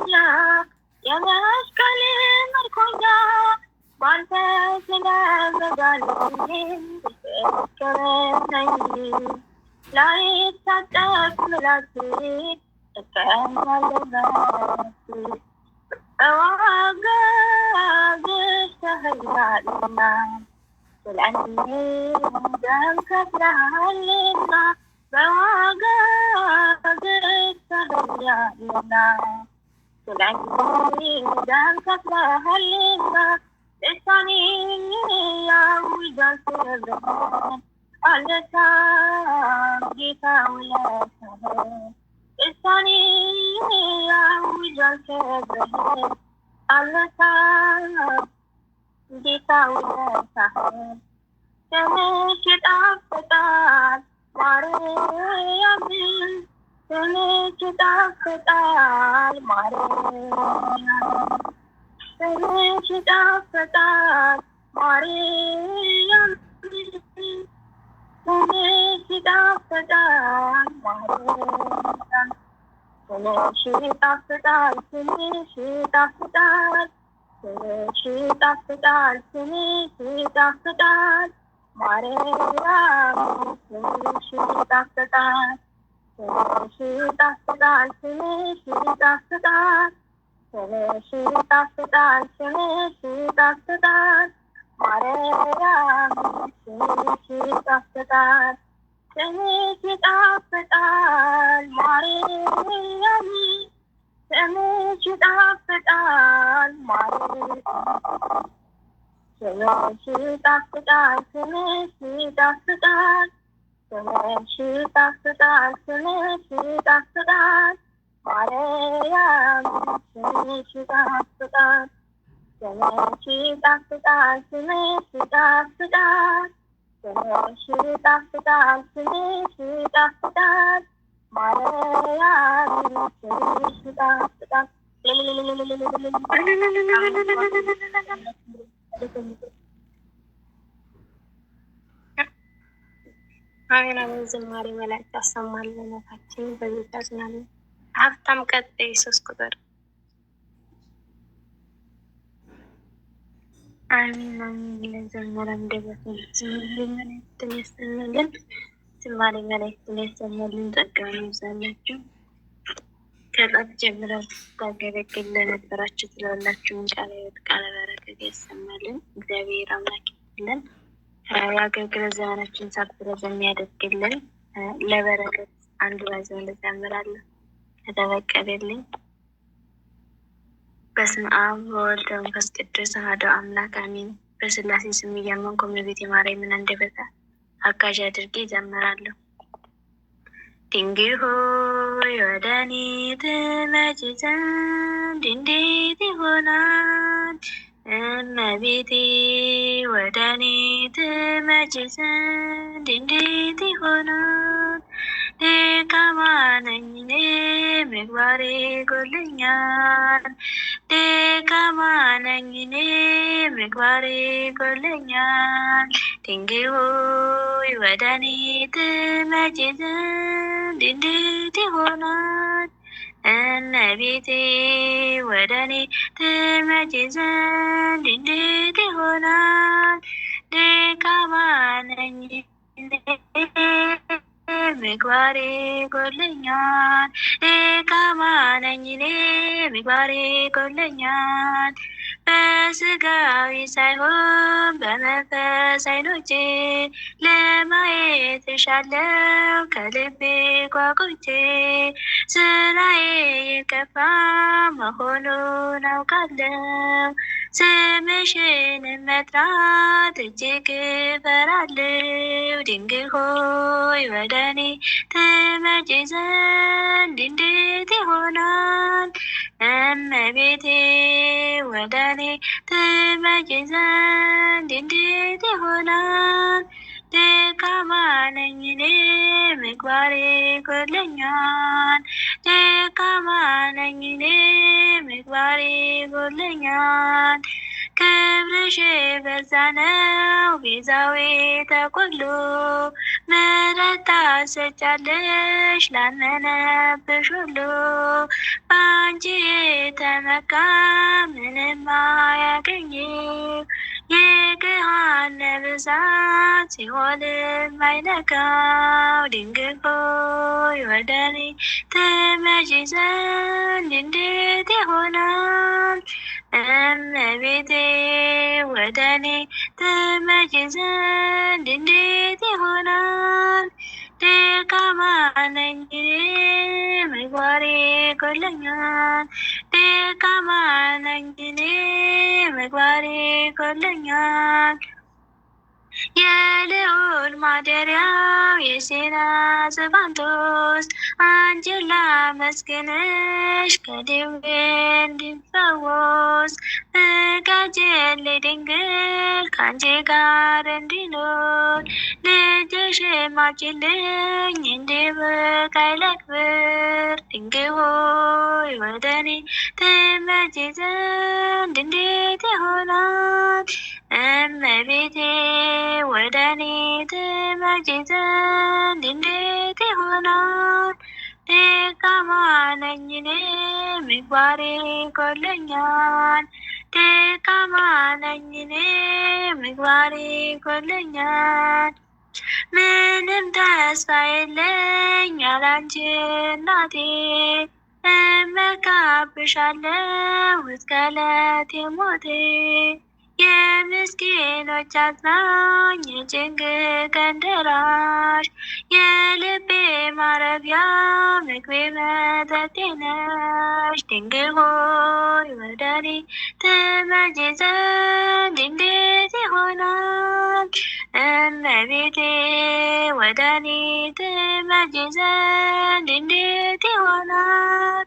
يا مسكن مركوزة وانت سلام كرمني لا يتصدق ملاتي تكمل باتي أواقع بشتهيالنا تلعني دمك تلعلنا بواقع بشتهيالنا تلعني دمك تلعلنا لساني يا وجه سربان على ساقيتا ولا سهل لساني يا وجه سربان على ساقيتا ولا سهل تمشي تفتال مريم تمشي تفتال مريم تمشي تفتال مريم تمشي تفتال مريم تمشي تفتال تمشي تفتال تمشي تفتال تمشي تفتال مريم تمشي تفتال تمشي تفتال تمشي تفتال تمشي تفتال تمشي تفتال مريم تمشي تفتال تمشي تفتال مريم تمشي تفتال مريم تمشي تفتال تمشي تفتال تمشي تفتال تمشي تفتال مريم تمشي تفتال تمشي تفتال تمشي تفتال تمشي تفتال تمشي تفتال مريم تمشي تفتال አሜን አሜን። ዝማሬ መላእክት ያሰማልን ነፍሳችንን በቤት ያጽናልን። ሀብታም ቀጣይ 3 ቁጥር አሜን አሜን። ለዘመረ እንደበት ዝማሬ መላእክት ያሰማልን። ዝማሬ መላእክት ያሰማልን። ጸጋውን ይብዛላችሁ። ከጠዋት ጀምረን ታገለግል ለነበራችሁ ስለሁላችሁም ቃለ ሕይወት ቃለ በረከት ያሰማልን። እግዚአብሔር አምላክ ይመስገን። የአገልግሎት ዘመናችን ሳትረዘም ያደርግልን። ለበረከት አንድ ባዘን ልዘምራለሁ ከተፈቀደልኝ። በስመ አብ ወወልድ ወመንፈስ ቅዱስ አሐዱ አምላክ አሜን። በሥላሴ ስም እያመንኩ እመቤቴ ማርያምን አንደበተ አጋዥ አድርጌ እዘምራለሁ። ድንግል ሆይ ወደ እኔ ትመጪ ዘንድ እንዴት ይሆናል? እመቤቴ ወደ እኔ ትመጪ ዘንድ እንዴት ይሆናል? ደካማ ነኝ እኔ ምግባሬ ጎድሎኛል። ደካማ ነኝ እኔ ምግባሬ ጎድሎኛል። ድንግል ሆይ ወደ እኔ ትመጪ ዘንድ እንዴት ይሆናል? እመቤቴ ወደ እኔ ትመጪ ዘንድ እንዴት ይሆናል? ደካማ ነኝ ምግባሬ ጎድሎኛል። ደካማ ነኝ እኔ ምግባሬ ጎድሎኛል። በስጋዊ ሳይሆን በመንፈስ ዓይኖቼ ለማየት እሻለሁ ከልቤ ጓጉቼ። ስራዬ የከፋ መሆኑን አውቃለሁ። ስምሽን መጥራት እጅግ እፈራለሁ። ድንግል ሆይ ወደ እኔ ትመጪ ዘንድ እንዴት ይሆናል? እመቤቴ ወደ እኔ ትመጪ ዘንድ እንዴት ይሆናል? ደካማ ነኝ እኔ ምግባሬ ጎድሎኛል። ደካማ ነኝ እኔ ምግባሬ ጎድሎኛል። ክብርሽ የበዛ ነው ቤዛዊተ ኩሉ ምሕረት ታሰጫለሽ ላመነብሽ ሁሉ በአንቺ የተመካ ምንም አያገኝም። የገሃነመ እሳት ሲኦልም አይነካው። ድንግል ሆይ ወደ እኔ ትመጪ ዘንድ እንዴት ይሆናል? እመቤቴ ወደ እኔ ትመጪ ዘንድ እንዴት ይሆናል? ደካማ ነኝ እኔ ምግባሬ ጎድሎኛል። ደካማ ነኝ እኔ ምግባሬ ጎድሎኛል። የልዑል ማደሪያው የዜና ዘባንቶስ አንቺን ላመስግንሽ ከደዌ እንድፈወስ ፍቀጂልኝ ድንግል ከአንቺ ጋር እንድኖር ልጅሽ ማቂልኝ እንድበቃኝ ለክብር። ድንግል ሆይ ወደ እኔ ትመጪ ዘንድ እንዴት ይሆናል? እመቤቴ ወደ እኔ ትመጪ ዘንድ እንዴት ይሆናል? ደካማ ነኝ እኔ ምግባሬ ጎድሎኛል። ደካማ ነኝ እኔ ምግባሬ ጎድሎኛል። ምንም ተስፋ የለኝ ያላንቺ እናቴ እመካብሻለሁ እስከ ዕለተ ሞቴ። የምስኪኖች አጽናኝ የጭንቅ ቀን ደራሽ የልቤ ማረፊያ ምግቤ መጠጤ ነሽ። ድንግል ሆይ ወደ እኔ ትመጪ ዘንድ እንዴት ይሆናል? እመቤቴ ወደ እኔ ትመጪ ዘንድ እንዴት ይሆናል?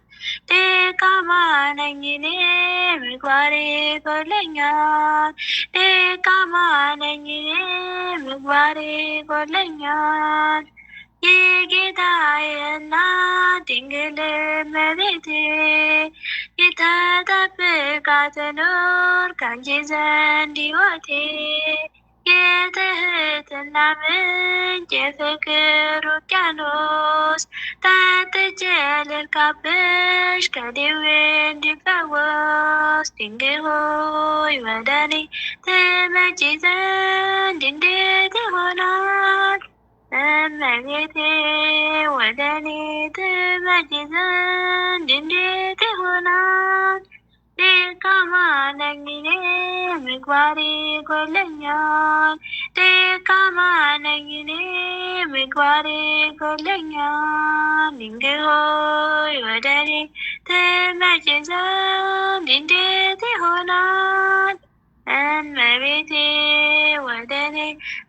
ደካማ ነኝ እኔ ምግባሬ ጎድሎኛል። ደካማ ነኝ እኔ ምግባሬ ጎድሎኛል። የጌታዬ እናት ድንግል እመቤቴ የተጠብቃት ትኑር ከአንቺ ዘንድ ሕይወቴ። የትህትና ምንጭ የፍቅር ውቅያኖስ ጠጥቼ ልርካብሽ ከደዌ እንድፈወስ። ድንግል ሆይ ወደ እኔ ትመጪ ዘንድ እንዴት ይሆናል? እመቤቴ ወደ እኔ ትመጪ ዘንድ እንዴት ይሆናል? ደካማ ነኝ እኔ ምግባሬ ጎድሎኛል። ደካማ ነኝ እኔ ምግባሬ ጎድሎኛል። ድንግል ሆይ ወደ እኔ ትመጪ ዘንድ እንዴት ይሆናል? እመቤቴ ወደ እኔ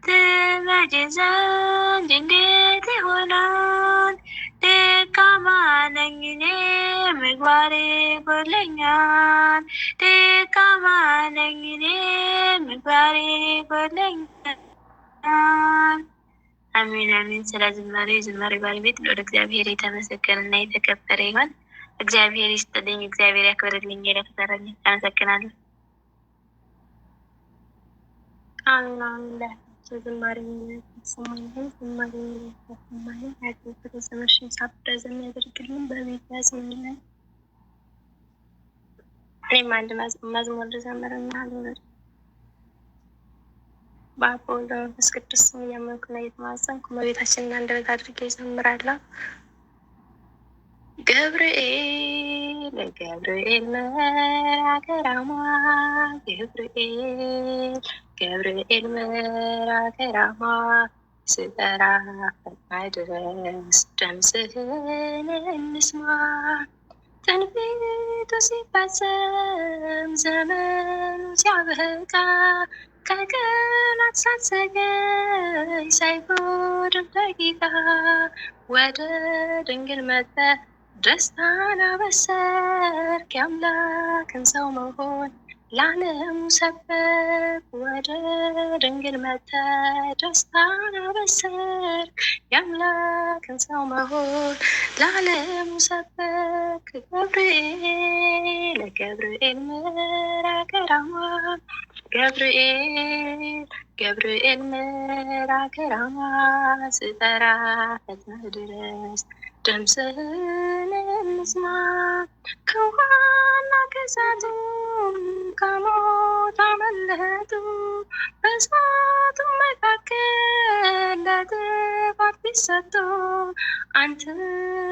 ትመጪ ዘንድ እንዴት ይሆናል? ደካማ ነኝ እኔ ምግባሬ ጎድሎኛል። ደካማ ነኝ እኔ ምግባሬ ጎድሎኛል። አሜን አሜን። ስለ ዝማሬ ባለቤት ለወደ እግዚአብሔር የተመሰገነና የተከበረ ይሆን። እግዚአብሔር ይስጥልኝ፣ እግዚአብሔር ያክብርልኝ። የለፈረኝ አመሰግናለሁ። አሜን አሜን። ዝማሬ ሰማይን ዝማሬ ሰማይን ያገበረ ዘመሽን ሳብረዘም ያደርግልን በቤት ያዝምልን። እኔም አንድ መዝሙር ልዘምርና ልውረድ። በአብ ወወልድ ወመንፈስ ቅዱስ ስም እያመንኩና እየተማጸንኩ እመቤታችንን አንደበት አድርጌ እዘምራለሁ። ገብርኤል ገብርኤል መልአከ ራማ ገብርኤል መልአከ ራማ ስጠራ ፈጥነህ ድረስ ድምፅህን እንስማ። ትንቢቱ ሲፈጸም ዘመኑ ሲያበቃ ከቀናት ሳትዘገይ ሳይጎድል ደቂቃ ወደ ድንግል መጥተህ ደስታን አበሰርክ። የአምላክን ሰው መሆን ለዓለሙ ሰበክ። ወደ ድንግል መጥተህ ደስታን አበሰርክ። የአምላክን ሰው መሆን ለዓለሙ ሰበክ። ገብርኤል መልአከ ራማ ገብርኤል ገብርኤል መልአከ ራማ ስጠራ ፈጥነህ ድረስ ድምፅህን እንስማ ከውሃና ከእሳቱ ከሞት አመለጡ በእሳቱ መካከል ለጥፋት ቢሰጡ አንተ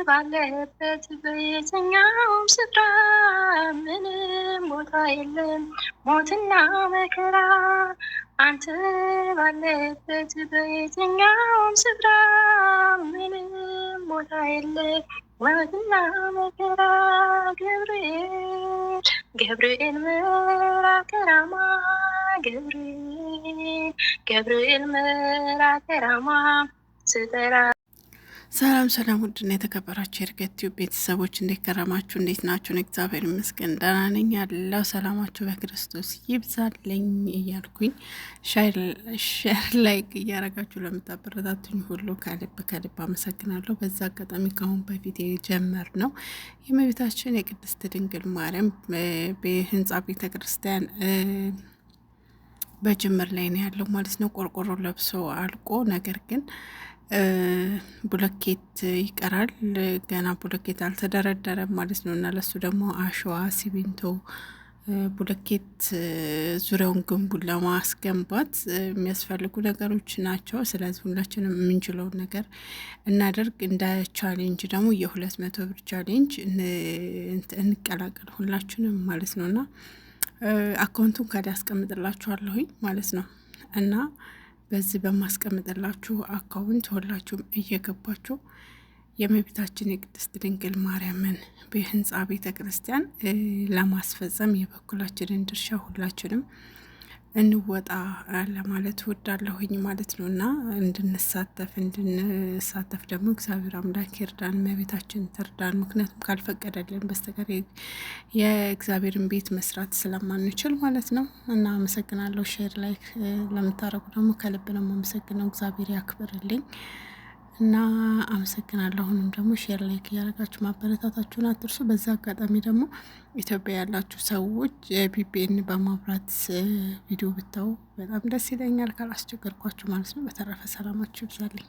ባለህበት በየትኛውም ስፍራ ምንም ቦታ የለም ሞትና መከራ አንተ ባለህበት በየትኛውም ስፍራ ምንም ቦታ የለም ሞትና መከራ ገብርኤል ገብርኤል መልአከ ራማ ገብርኤል መልአከ ራማ ስጠራ። ሰላም ሰላም፣ ውድና የተከበራችሁ የእርገት ቲዩብ ቤተሰቦች እንዴት ከረማችሁ? እንዴት ናችሁ? እግዚአብሔር ይመስገን ደህና ነኝ ያለው። ሰላማችሁ በክርስቶስ ይብዛልኝ እያልኩኝ ሼር ላይክ እያረጋችሁ ለምታበረታቱኝ ሁሉ ከልብ ከልብ አመሰግናለሁ። በዛ አጋጣሚ ከአሁን በፊት የጀመር ነው የእመቤታችን የቅድስት ድንግል ማርያም በህንጻ ቤተ ክርስቲያን በጅምር ላይ ነው ያለው ማለት ነው። ቆርቆሮ ለብሶ አልቆ ነገር ግን ብሎኬት ይቀራል። ገና ብሎኬት አልተደረደረም ማለት ነው። እና ለሱ ደግሞ አሸዋ፣ ሲሚንቶ፣ ብሎኬት ዙሪያውን ግንቡን ለማስገንባት የሚያስፈልጉ ነገሮች ናቸው። ስለዚህ ሁላችንም የምንችለውን ነገር እናደርግ። እንደ ቻሌንጅ ደግሞ የ200 ብር ቻሌንጅ እንቀላቀል ሁላችንም ማለት ነው። እና አካውንቱን ካዲ ያስቀምጥላችኋለሁኝ ማለት ነው እና በዚህ በማስቀምጥላችሁ አካውንት ሁላችሁም እየገባችሁ የእመቤታችን የቅድስት ድንግል ማርያምን በህንጻ ቤተ ክርስቲያን ለማስፈጸም የበኩላችንን ድርሻ ሁላችንም እንወጣ ለማለት ወዳለሁኝ ማለት ነው። እና እንድንሳተፍ ደግሞ እግዚአብሔር አምላክ ይርዳን፣ እመቤታችን ትርዳን። ምክንያቱም ካልፈቀደልን በስተቀር የእግዚአብሔርን ቤት መስራት ስለማንችል ማለት ነው። እና አመሰግናለሁ። ሼር ላይክ ለምታደርጉ ደግሞ ከልብ ነው የማመሰግነው። እግዚአብሔር ያክብርልኝ እና አመሰግናለሁ። አሁንም ደግሞ ሼር ላይክ እያደረጋችሁ ማበረታታችሁን አትርሱ። በዛ አጋጣሚ ደግሞ ኢትዮጵያ ያላችሁ ሰዎች ቪፒኤን በማብራት ቪዲዮ ብታዩ በጣም ደስ ይለኛል፣ ካላስቸገርኳችሁ ማለት ነው። በተረፈ ሰላማችሁ ይብዛልኝ።